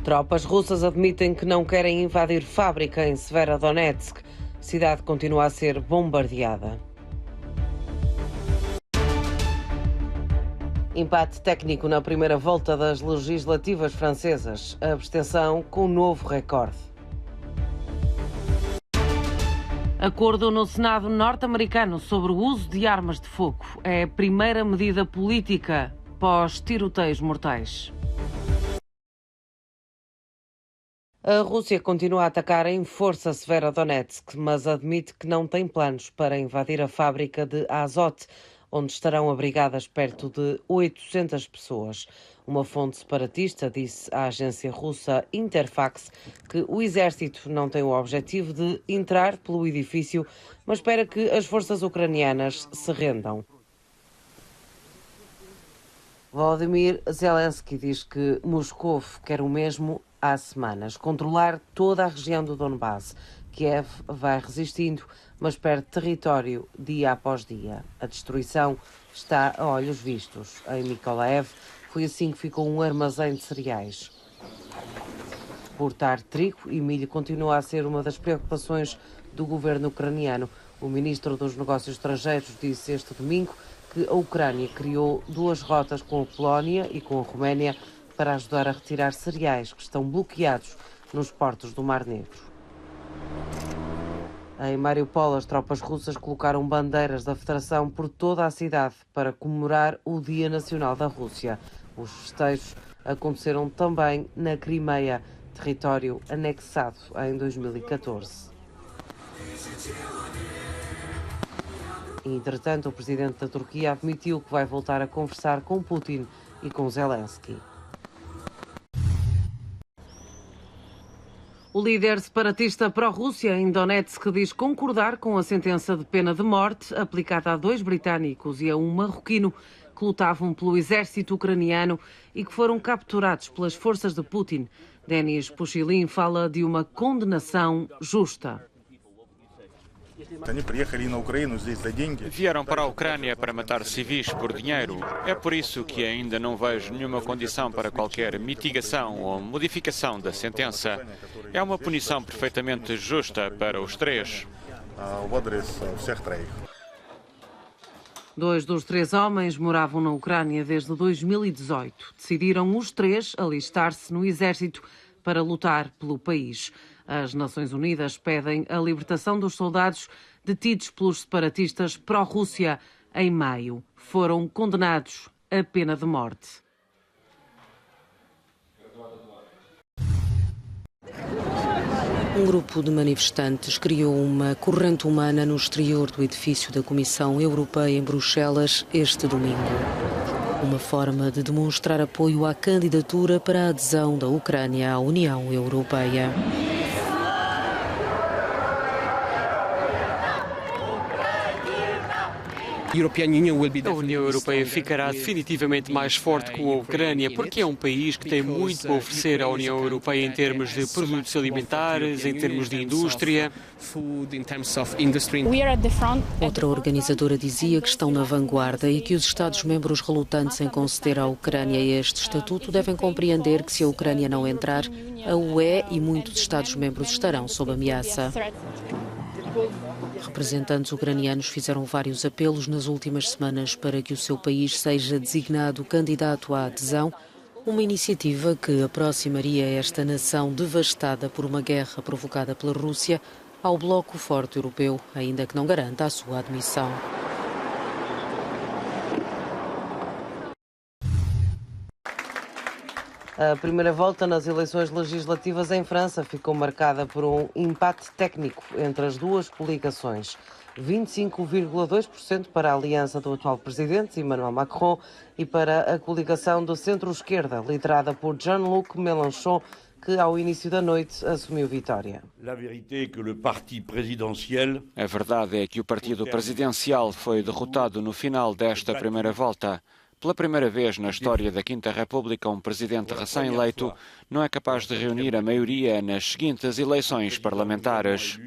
Tropas russas admitem que não querem invadir fábrica em Severodonetsk. A cidade continua a ser bombardeada. Empate técnico na primeira volta das legislativas francesas. A abstenção com novo recorde. Acordo no Senado norte-americano sobre o uso de armas de fogo. É a primeira medida política pós-tiroteios mortais. A Rússia continua a atacar em força Severodonetsk, mas admite que não tem planos para invadir a fábrica de Azot, onde estarão abrigadas perto de 800 pessoas. Uma fonte separatista disse à agência russa Interfax que o exército não tem o objetivo de entrar pelo edifício, mas espera que as forças ucranianas se rendam. Volodymyr Zelensky diz que Moscou quer o mesmo há semanas, controlar toda a região do Donbass. Kiev vai resistindo, mas perde território dia após dia. A destruição está a olhos vistos. Em Mykolaiv foi assim que ficou um armazém de cereais. Exportar trigo e milho continua a ser uma das preocupações do governo ucraniano. O ministro dos Negócios Estrangeiros disse este domingo que a Ucrânia criou 2 rotas com a Polónia e com a Roménia para ajudar a retirar cereais que estão bloqueados nos portos do Mar Negro. Em Mariupol, as tropas russas colocaram bandeiras da Federação por toda a cidade para comemorar o Dia Nacional da Rússia. Os festejos aconteceram também na Crimeia, território anexado em 2014. Entretanto, o presidente da Turquia admitiu que vai voltar a conversar com Putin e com Zelensky. O líder separatista pró-Rússia em Donetsk diz concordar com a sentença de pena de morte aplicada a 2 britânicos e a um marroquino que lutavam pelo exército ucraniano e que foram capturados pelas forças de Putin. Denis Pushilin fala de uma condenação justa. Vieram para a Ucrânia para matar civis por dinheiro. É por isso que ainda não vejo nenhuma condição para qualquer mitigação ou modificação da sentença. É uma punição perfeitamente justa para os 3. 2 dos 3 homens moravam na Ucrânia desde 2018. Decidiram os 3 alistar-se no exército para lutar pelo país. As Nações Unidas pedem a libertação dos soldados detidos pelos separatistas pró-Rússia em maio. Foram condenados à pena de morte. Um grupo de manifestantes criou uma corrente humana no exterior do edifício da Comissão Europeia em Bruxelas este domingo. Uma forma de demonstrar apoio à candidatura para a adesão da Ucrânia à União Europeia. A União Europeia ficará definitivamente mais forte com a Ucrânia porque é um país que tem muito a oferecer à União Europeia em termos de produtos alimentares, em termos de indústria. Outra organizadora dizia que estão na vanguarda e que os Estados-membros relutantes em conceder à Ucrânia este estatuto devem compreender que se a Ucrânia não entrar, a UE e muitos Estados-membros estarão sob ameaça. Representantes ucranianos fizeram vários apelos nas últimas semanas para que o seu país seja designado candidato à adesão, uma iniciativa que aproximaria esta nação devastada por uma guerra provocada pela Rússia ao bloco forte europeu, ainda que não garanta a sua admissão. A primeira volta nas eleições legislativas em França ficou marcada por um empate técnico entre as duas coligações. 25,2% para a aliança do atual presidente, Emmanuel Macron, e para a coligação do centro-esquerda, liderada por Jean-Luc Mélenchon, que ao início da noite assumiu vitória. A verdade é que o partido presidencial foi derrotado no final desta primeira volta. Pela primeira vez na história da Quinta República, um presidente recém-eleito não é capaz de reunir a maioria nas seguintes eleições parlamentares.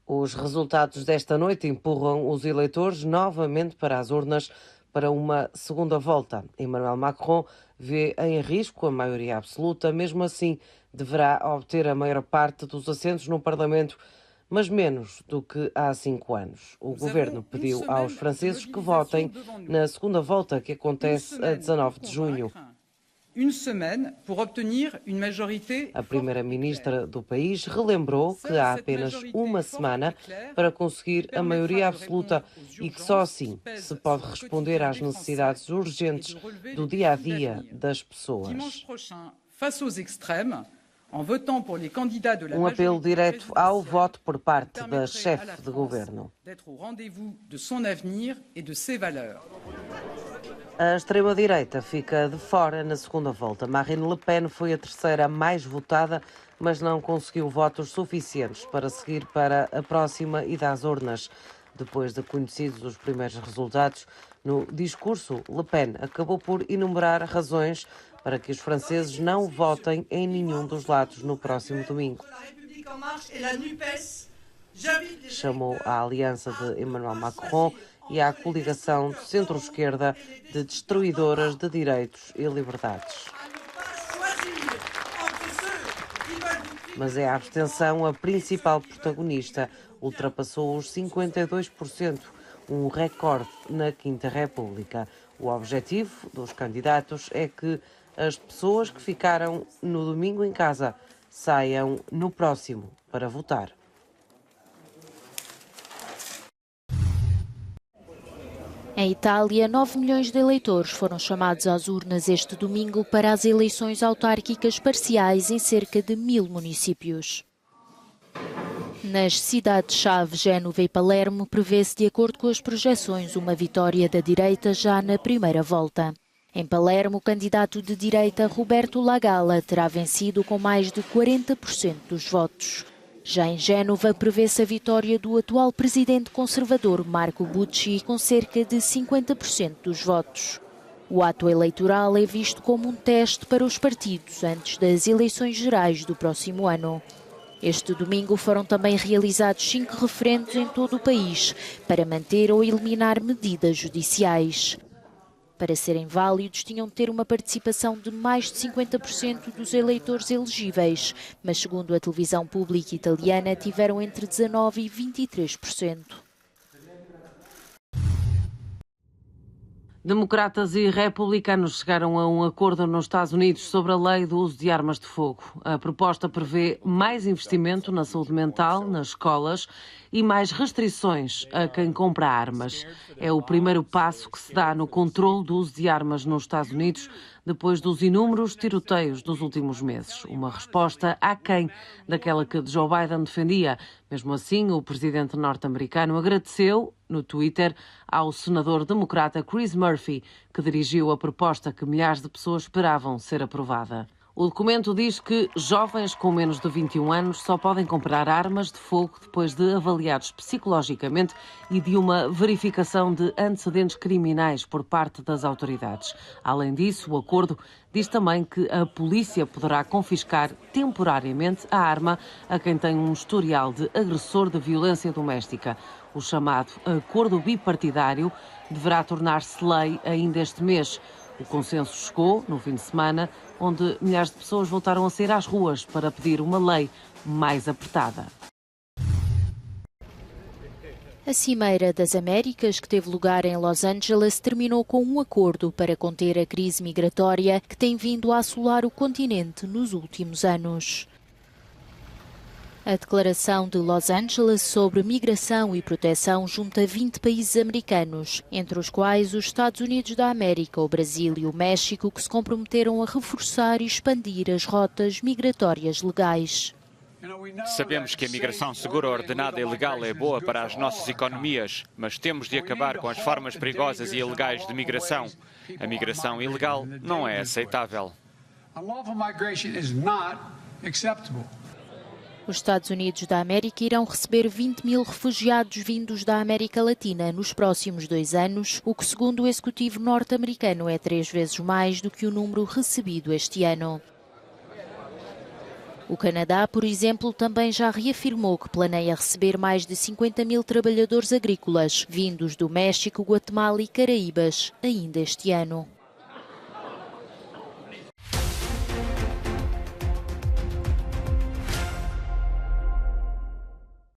Os resultados desta noite empurram os eleitores novamente para as urnas para uma segunda volta. Emmanuel Macron vê em risco a maioria absoluta, mesmo assim deverá obter a maior parte dos assentos no Parlamento, mas menos do que há 5 anos. O governo pediu aos franceses que votem na segunda volta, que acontece a 19 de junho. A primeira-ministra do país relembrou que há apenas uma semana para conseguir a maioria absoluta e que só assim se pode responder às necessidades urgentes do dia-a-dia das pessoas. Um apelo direto ao voto por parte da chefe de governo. A extrema-direita fica de fora na segunda volta. Marine Le Pen foi a terceira mais votada, mas não conseguiu votos suficientes para seguir para a próxima ida às urnas. Depois de conhecidos os primeiros resultados, no discurso, Le Pen acabou por enumerar razões para que os franceses não votem em nenhum dos lados no próximo domingo. Chamou a aliança de Emmanuel Macron e à coligação de centro-esquerda de destruidoras de direitos e liberdades. Mas é a abstenção a principal protagonista. Ultrapassou os 52%, um recorde na Quinta República. O objetivo dos candidatos é que as pessoas que ficaram no domingo em casa saiam no próximo para votar. Em Itália, 9 milhões de eleitores foram chamados às urnas este domingo para as eleições autárquicas parciais em cerca de 1000 municípios. Nas cidades-chave Génova e Palermo, prevê-se, de acordo com as projeções, uma vitória da direita já na primeira volta. Em Palermo, o candidato de direita Roberto Lagalla terá vencido com mais de 40% dos votos. Já em Génova, prevê-se a vitória do atual presidente conservador Marco Bucci com cerca de 50% dos votos. O ato eleitoral é visto como um teste para os partidos antes das eleições gerais do próximo ano. Este domingo foram também realizados 5 referendos em todo o país para manter ou eliminar medidas judiciais. Para serem válidos, tinham de ter uma participação de mais de 50% dos eleitores elegíveis, mas, segundo a televisão pública italiana, tiveram entre 19% e 23%. Democratas e republicanos chegaram a um acordo nos Estados Unidos sobre a lei do uso de armas de fogo. A proposta prevê mais investimento na saúde mental, nas escolas e mais restrições a quem compra armas. É o primeiro passo que se dá no controle do uso de armas nos Estados Unidos depois dos inúmeros tiroteios dos últimos meses. Uma resposta aquém daquela que Joe Biden defendia. Mesmo assim, o presidente norte-americano agradeceu no Twitter ao senador democrata Chris Murphy, que dirigiu a proposta que milhares de pessoas esperavam ser aprovada. O documento diz que jovens com menos de 21 anos só podem comprar armas de fogo depois de avaliados psicologicamente e de uma verificação de antecedentes criminais por parte das autoridades. Além disso, o acordo diz também que a polícia poderá confiscar temporariamente a arma a quem tem um historial de agressor de violência doméstica. O chamado acordo bipartidário deverá tornar-se lei ainda este mês. O consenso chegou no fim de semana, onde milhares de pessoas voltaram a sair às ruas para pedir uma lei mais apertada. A Cimeira das Américas, que teve lugar em Los Angeles, terminou com um acordo para conter a crise migratória que tem vindo a assolar o continente nos últimos anos. A Declaração de Los Angeles sobre migração e proteção junta 20 países americanos, entre os quais os Estados Unidos da América, o Brasil e o México, que se comprometeram a reforçar e expandir as rotas migratórias legais. Sabemos que a migração segura, ordenada e legal é boa para as nossas economias, mas temos de acabar com as formas perigosas e ilegais de migração. A migração ilegal não é aceitável. Os Estados Unidos da América irão receber 20 mil refugiados vindos da América Latina nos próximos 2 anos, o que, segundo o executivo norte-americano, é 3 vezes mais do que o número recebido este ano. O Canadá, por exemplo, também já reafirmou que planeia receber mais de 50 mil trabalhadores agrícolas, vindos do México, Guatemala e Caraíbas, ainda este ano.